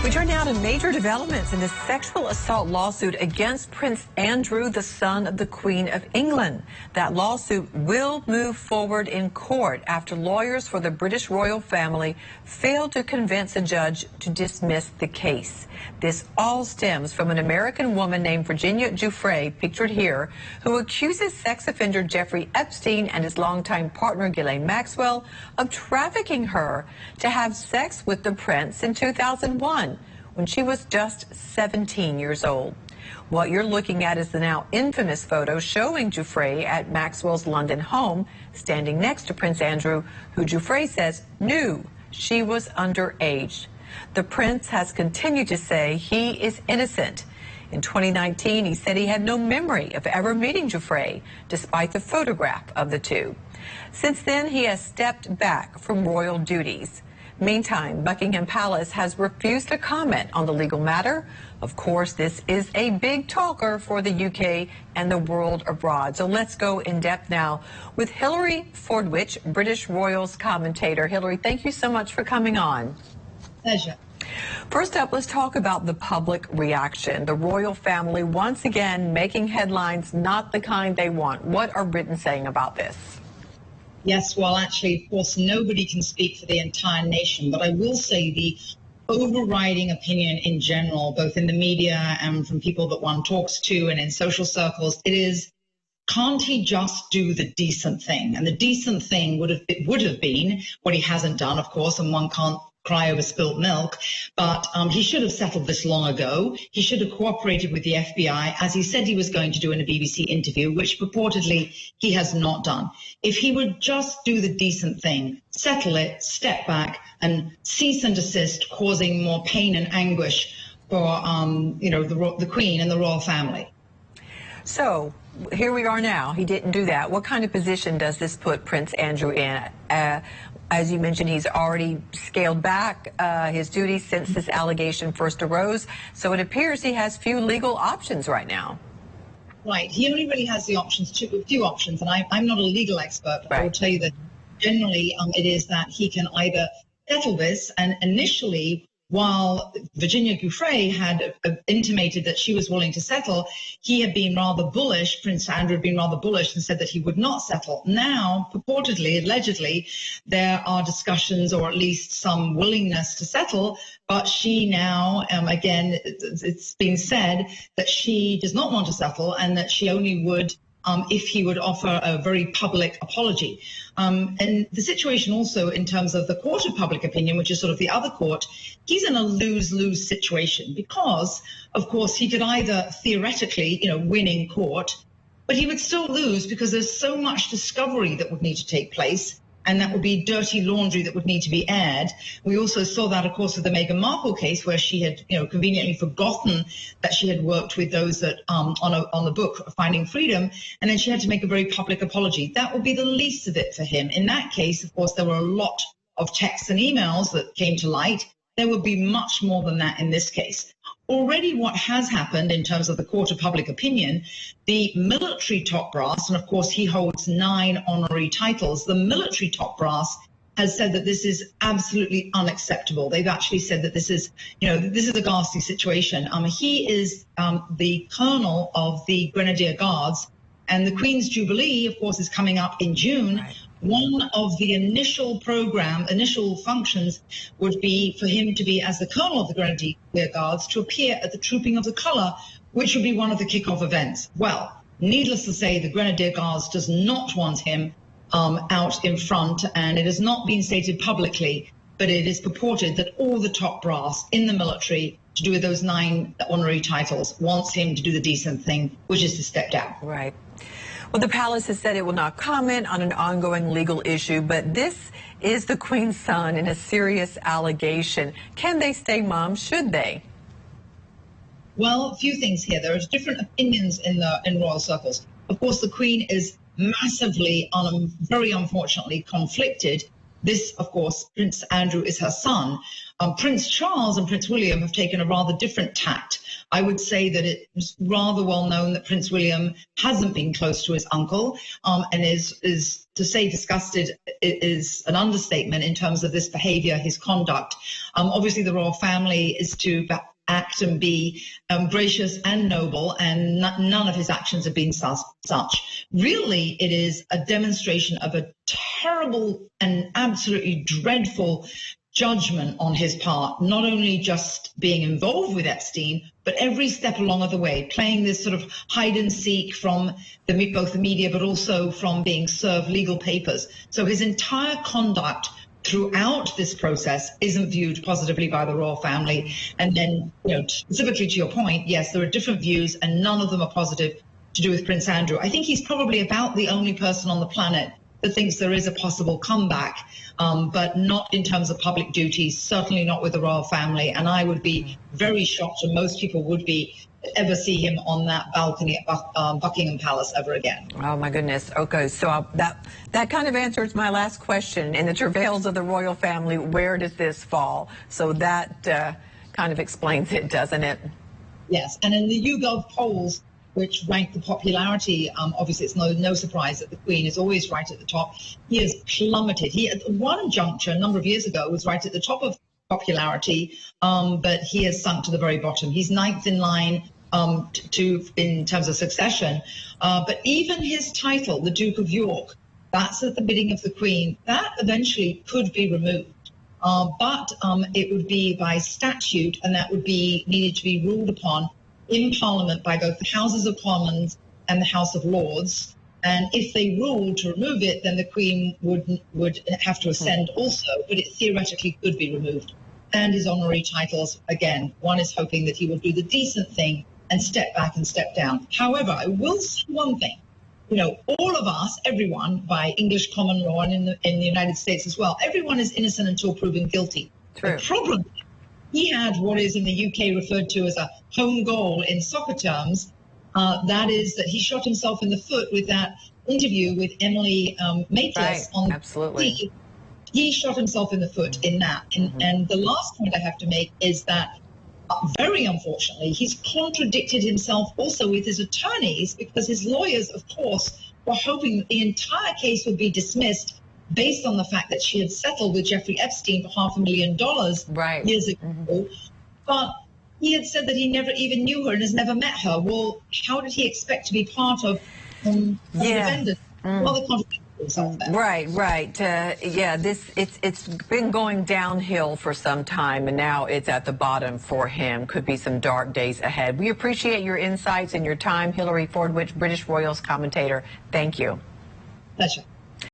We turn now to major developments in the sexual assault lawsuit against Prince Andrew, the son of the Queen of England. That lawsuit will move forward in court after lawyers for the British royal family failed to convince a judge to dismiss the case. This all stems from an American woman named Virginia Giuffre, pictured here, who accuses sex offender Jeffrey Epstein and his longtime partner Ghislaine Maxwell of trafficking her to have sex with the prince in 2001. When she was just 17 years old. What you're looking at is the now infamous photo showing Giuffre at Maxwell's London home, standing next to Prince Andrew, who Giuffre says knew she was underage. The prince has continued to say he is innocent. In 2019, he said he had no memory of ever meeting Giuffre, despite the photograph of the two. Since then, he has stepped back from royal duties. Meantime, Buckingham Palace has refused to comment on the legal matter. Of course, this is a big talker for the UK and the world abroad. So let's go in depth now with Hilary Fordwich, British Royals commentator. Hilary, thank you so much for coming on. Pleasure. First up, let's talk about the public reaction. The royal family once again making headlines, not the kind they want. What are Britain saying about this? Yes, well, actually, of course, nobody can speak for the entire nation, but I will say the overriding opinion in general, both in the media and from people that one talks to and in social circles, it is, can't he just do the decent thing? And the decent thing would have been what he hasn't done, of course, and one can't cry over spilt milk, but he should have settled this long ago. He should have cooperated with the FBI, as he said he was going to do in a BBC interview, which purportedly he has not done. If he would just do the decent thing, settle it, step back, and cease and desist causing more pain and anguish for, the Queen and the royal family. So here we are now. He didn't do that. What kind of position does this put Prince Andrew in? As you mentioned, he's already scaled back his duties since this allegation first arose. So it appears he has few legal options right now. Right. He only really has the few options. And I'm not a legal expert, but right. I will tell you that generally it is that he can either settle this, and initially, while Virginia Giuffre had intimated that she was willing to settle, he had been rather bullish, Prince Andrew had been rather bullish and said that he would not settle. Now, purportedly, allegedly, there are discussions or at least some willingness to settle, but she now, again, it's been said that she does not want to settle and that she only would if he would offer a very public apology. And the situation also in terms of the court of public opinion, which is sort of the other court, he's in a lose-lose situation because, of course, he could either theoretically, win in court, but he would still lose because there's so much discovery that would need to take place. And that would be dirty laundry that would need to be aired. We also saw that, of course, with the Meghan Markle case, where she had, conveniently forgotten that she had worked with those that on the book Finding Freedom, and then she had to make a very public apology. That would be the least of it for him. In that case, of course, there were a lot of texts and emails that came to light. There would be much more than that in this case. Already what has happened in terms of the court of public opinion, the military top brass, and of course he holds 9 honorary titles, the military top brass has said that this is absolutely unacceptable. They've actually said that this is a ghastly situation. He is the colonel of the Grenadier Guards, and the Queen's Jubilee, of course, is coming up in June. Right. One of the initial functions would be for him to be, as the colonel of the Grenadier Guards, to appear at the Trooping of the Colour, which would be one of the kickoff events. Well, needless to say, the Grenadier Guards does not want him out in front, and it has not been stated publicly, but it is purported that all the top brass in the military to do with those 9 honorary titles wants him to do the decent thing, which is to step down. Right. Well, the palace has said it will not comment on an ongoing legal issue, but this is the Queen's son in a serious allegation. Can they stay mum? Should they? Well, a few things here. There are different opinions in royal circles. Of course, the Queen is massively, very unfortunately, conflicted. This, of course, Prince Andrew is her son. Prince Charles and Prince William have taken a rather different tact. I would say that it's rather well known that Prince William hasn't been close to his uncle, and is to say disgusted is an understatement in terms of this behavior, his conduct. Obviously, the royal family is to act and be gracious and noble, and none of his actions have been such. Really, it is a demonstration of a terrible and absolutely dreadful judgment on his part, not only just being involved with Epstein, but every step along the way, playing this sort of hide and seek from both the media, but also from being served legal papers. So his entire conduct throughout this process isn't viewed positively by the royal family. And then, specifically to your point, yes, there are different views, and none of them are positive to do with Prince Andrew. I think he's probably about the only person on the planet that thinks there is a possible comeback, but not in terms of public duties, certainly not with the royal family. And I would be very shocked, and most people would be, ever see him on that balcony at Buckingham Palace ever again. Oh, my goodness. Okay, so that kind of answers my last question. In the travails of the royal family, where does this fall? So that kind of explains it, doesn't it? Yes, and in the YouGov polls, which rank the popularity, obviously it's no surprise that the Queen is always right at the top. He has plummeted. He, at one juncture, a number of years ago, was right at the top of popularity, but he has sunk to the very bottom. He's ninth in line in terms of succession. But even his title, the Duke of York, that's at the bidding of the Queen. That eventually could be removed. But it would be by statute, and that would be needed to be ruled upon in Parliament by both the Houses of Commons and the House of Lords. And if they ruled to remove it, then the Queen would have to ascend also, but it theoretically could be removed. And his honorary titles, again, one is hoping that he will do the decent thing and step back and step down. However, I will say one thing. All of us, everyone, by English common law and in the United States as well, everyone is innocent until proven guilty. True. The problem, he had what is in the UK referred to as a home goal in soccer terms. That is that he shot himself in the foot with that interview with Emily Maitlis. Right. On Absolutely. He shot himself in the foot in that. And the last point I have to make is that, very unfortunately, he's contradicted himself also with his attorneys, because his lawyers, of course, were hoping that the entire case would be dismissed based on the fact that she had settled with Jeffrey Epstein for $500,000 years ago. But he had said that he never even knew her and has never met her. Well, how did he expect to be part of the defendant? Well, the contradiction himself there. Right. It's been going downhill for some time, and now it's at the bottom for him. Could be some dark days ahead. We appreciate your insights and your time, Hilary Fordwich, British Royals commentator. Thank you. Pleasure.